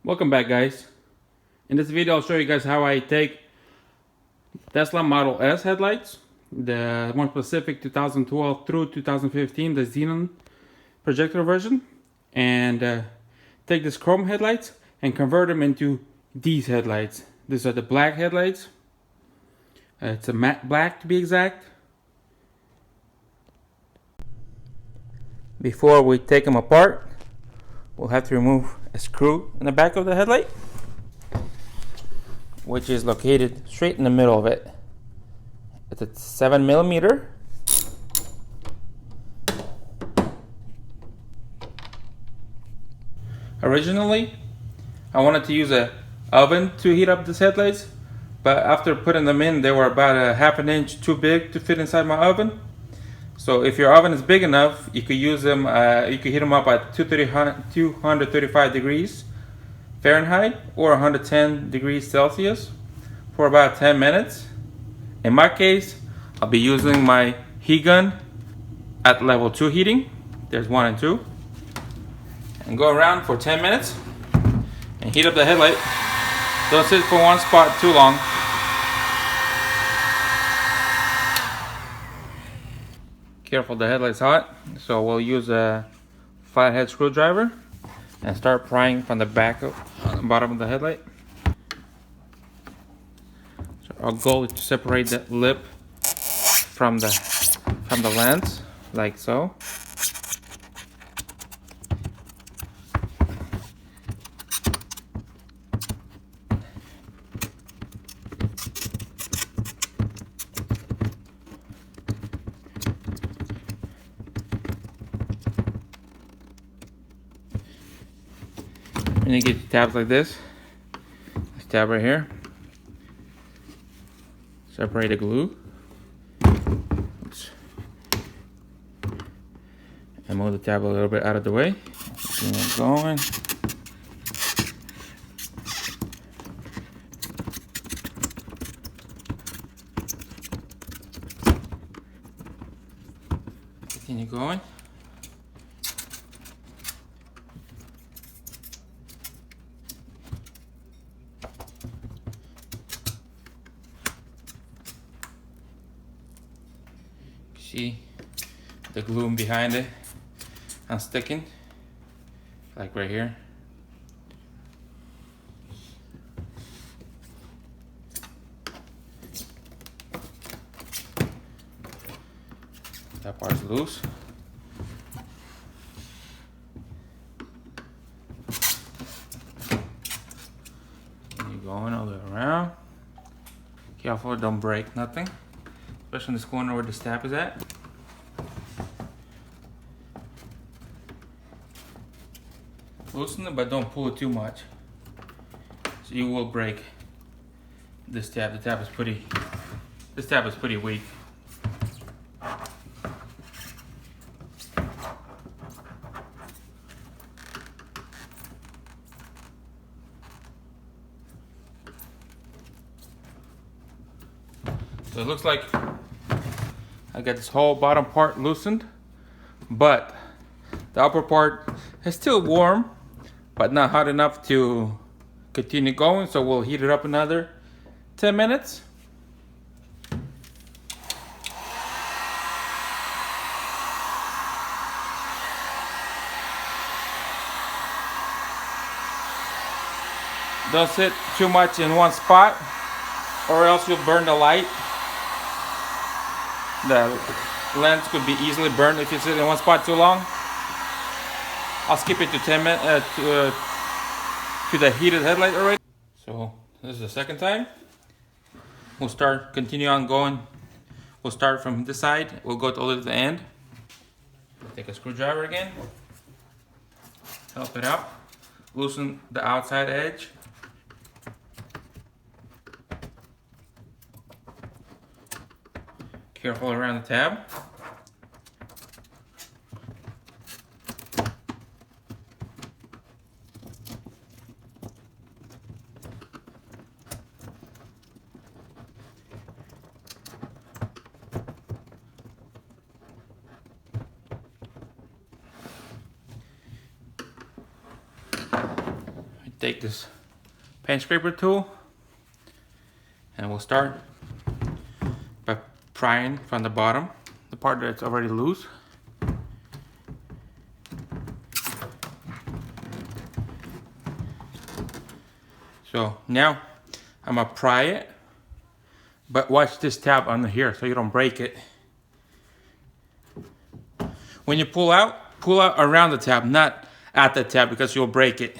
Welcome back, guys. In this video I'll show you guys how I take Tesla Model S headlights, the more specific 2012 through 2015, the xenon projector version, and take this chrome headlights and convert them into these headlights. These are the black headlights. It's a matte black to be exact. Before we take them apart, we'll have to remove a screw in the back of the headlight, which is located straight in the middle of it. It's a 7mm. Originally, I wanted to use an oven to heat up these headlights, but after putting them in, they were about a ½ an inch too big to fit inside my oven. So if your oven is big enough, you could use them. You could heat them up at 235 degrees Fahrenheit or 110 degrees Celsius for about 10 minutes. In my case, I'll be using my heat gun at level 2 heating. There's 1 and 2. And go around for 10 minutes and heat up the headlight. Don't sit for one spot too long. Careful, the headlight's hot, so we'll use a flathead screwdriver and start prying from the back of the bottom of the headlight. So our goal is to separate the lip from the lens, like so. And you get tabs like this tab right here. Separate the glue. Oops. And move the tab a little bit out of the way. Keep it going. Continue going. See the glue behind it and sticking, like right here. That part's loose. And you're going all the way around. Careful, don't break nothing. Especially in this corner where the stab is at. Loosen it, but don't pull it too much. So you will break this tab. This tab is pretty weak. So it looks like I got this whole bottom part loosened, but the upper part is still warm, but not hot enough to continue going. So we'll heat it up another 10 minutes. Don't sit too much in one spot, or else you'll burn the light. The lens could be easily burned if you sit in one spot too long. I'll skip it to 10 minutes to the heated headlight already. So this is the second time. We'll continue on going. We'll start from this side. We'll go all the way to the end. Take a screwdriver again. Help it out. Loosen the outside edge. Careful around the tab. Take this paint scraper tool and we'll start by prying from the bottom, the part that's already loose. So now I'm gonna pry it, but watch this tab under here so you don't break it. When you pull out around the tab, not at the tab, because you'll break it.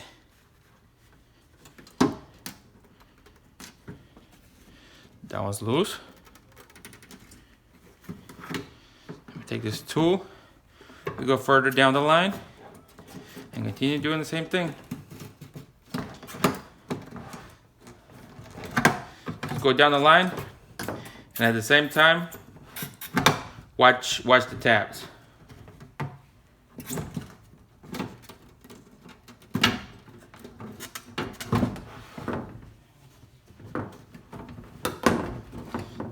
That was loose. Let me take this tool. We go further down the line and continue doing the same thing. Just go down the line, and at the same time, watch the tabs.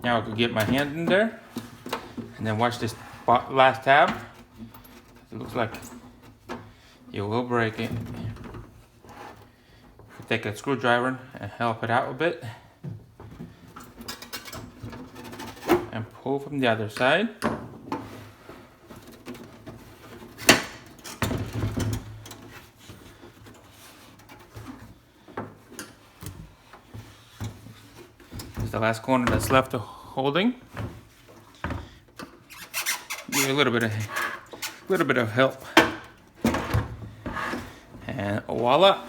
Now I could get my hand in there, and then watch this last tab. It looks like you will break it. Take a screwdriver and help it out a bit, and pull from the other side. This is the last corner that's left of holding. Give it a little bit of help, and voila,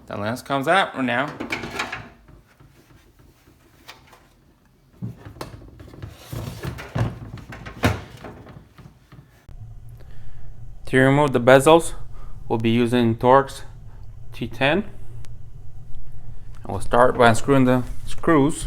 the lens comes out now. To remove the bezels, we'll be using Torx T10, and we'll start by unscrewing the screws.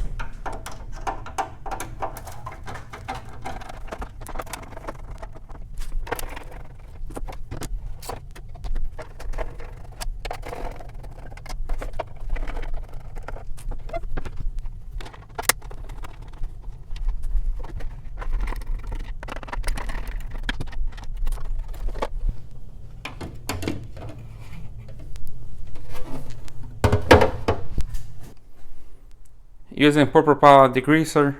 Using purple powder degreaser,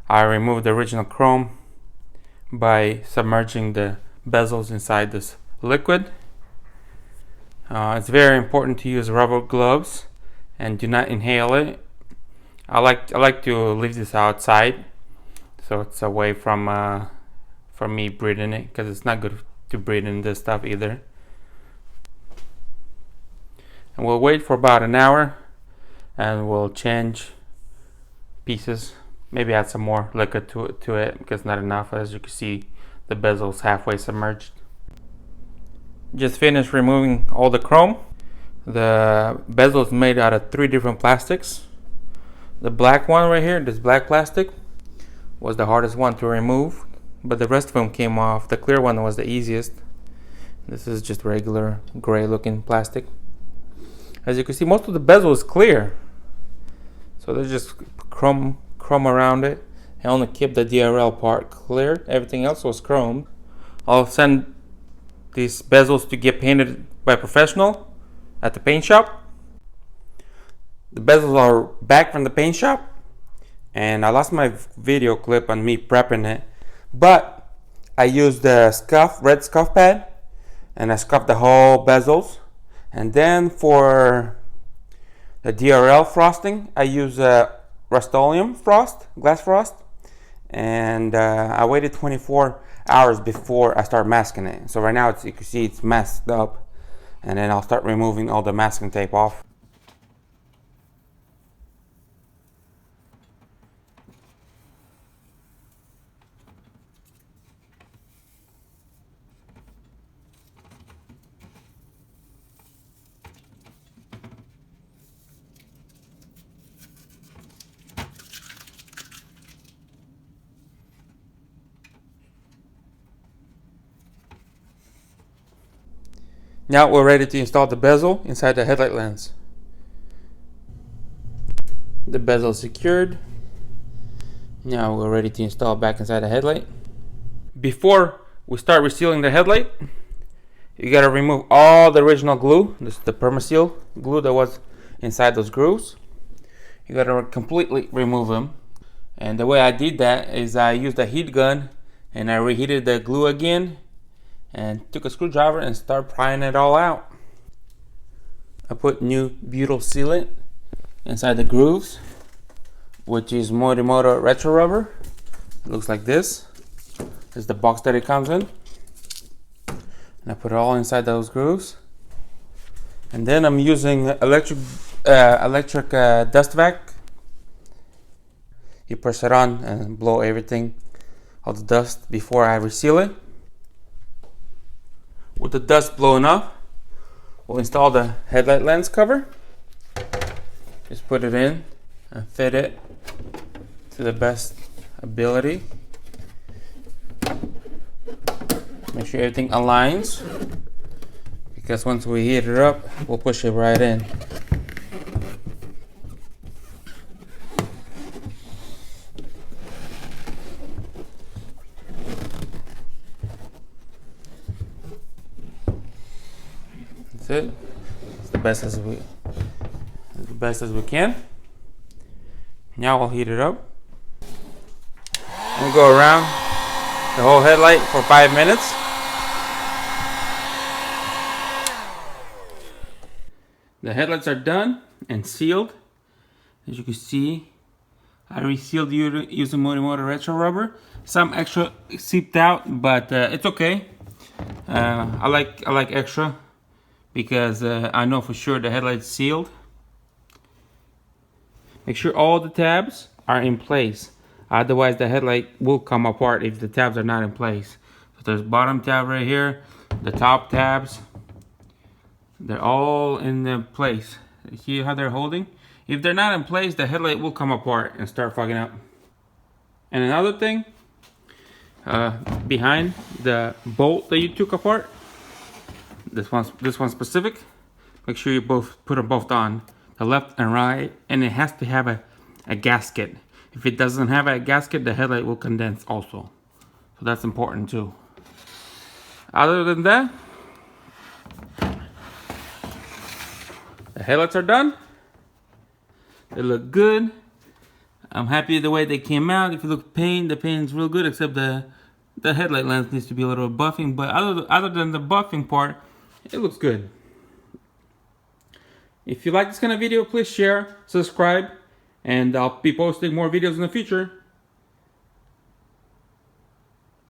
I removed the original chrome by submerging the bezels inside this liquid. It's very important to use rubber gloves and do not inhale it. I like to leave this outside, so it's away from me breathing it, because it's not good to breathe in this stuff either. And we'll wait for about an hour, and we'll change pieces, maybe add some more liquid to it because not enough. As you can see, the bezel's halfway submerged. Just finished removing all the chrome. The bezel is made out of 3 different plastics. The black one right here, this black plastic, was the hardest one to remove, but the rest of them came off. The clear one was the easiest. This is just regular gray looking plastic. As you can see, most of the bezel is clear, so there's just chrome around it. I only kept the DRL part clear. Everything else was chrome. I'll send these bezels to get painted by a professional at the paint shop. The bezels are back from the paint shop, and I lost my video clip on me prepping it, but I used the red scuff pad, and I scuffed the whole bezels. And then for the DRL frosting, I use Rust-Oleum frost, glass frost, and I waited 24 hours before I start masking it. So right now, you can see it's masked up, and then I'll start removing all the masking tape off. Now we're ready to install the bezel inside the headlight lens. The bezel is secured. Now we're ready to install back inside the headlight. Before we start resealing the headlight, You gotta remove all the original glue. This is the permaseal glue that was inside those grooves. You gotta completely remove them. And the way I did that is I used a heat gun and I reheated the glue again and took a screwdriver and started prying it all out. I put new butyl sealant inside the grooves, which is Morimoto retro rubber. It looks like this. This is the box that it comes in. And I put it all inside those grooves. And then I'm using electric dust vac. You press it on and blow everything, all the dust, before I reseal it. With the dust blowing up, we'll install the headlight lens cover. Just put it in and fit it to the best ability. Make sure everything aligns, because once we heat it up, we'll push it right in. That's it. It's the best as we can. Now we'll heat it up. We'll go around the whole headlight for 5 minutes. The headlights are done and sealed. As you can see, I resealed using Morimoto retro rubber. Some extra seeped out, but it's okay. I like extra because I know for sure the headlight's sealed. Make sure all the tabs are in place. Otherwise, the headlight will come apart if the tabs are not in place. So there's bottom tab right here, the top tabs. They're all in the place. See how they're holding? If they're not in place, the headlight will come apart and start fogging up. And another thing, behind the bolt that you took apart, this one specific, make sure you put them both on, the left and right, and it has to have a gasket. If it doesn't have a gasket, the headlight will condense also. So that's important too. Other than that, the headlights are done. They look good. I'm happy the way they came out. If you look at the paint's real good, except the headlight lens needs to be a little buffing. But other than the buffing part, it looks good. If you like this kind of video, please share, subscribe, and I'll be posting more videos in the future.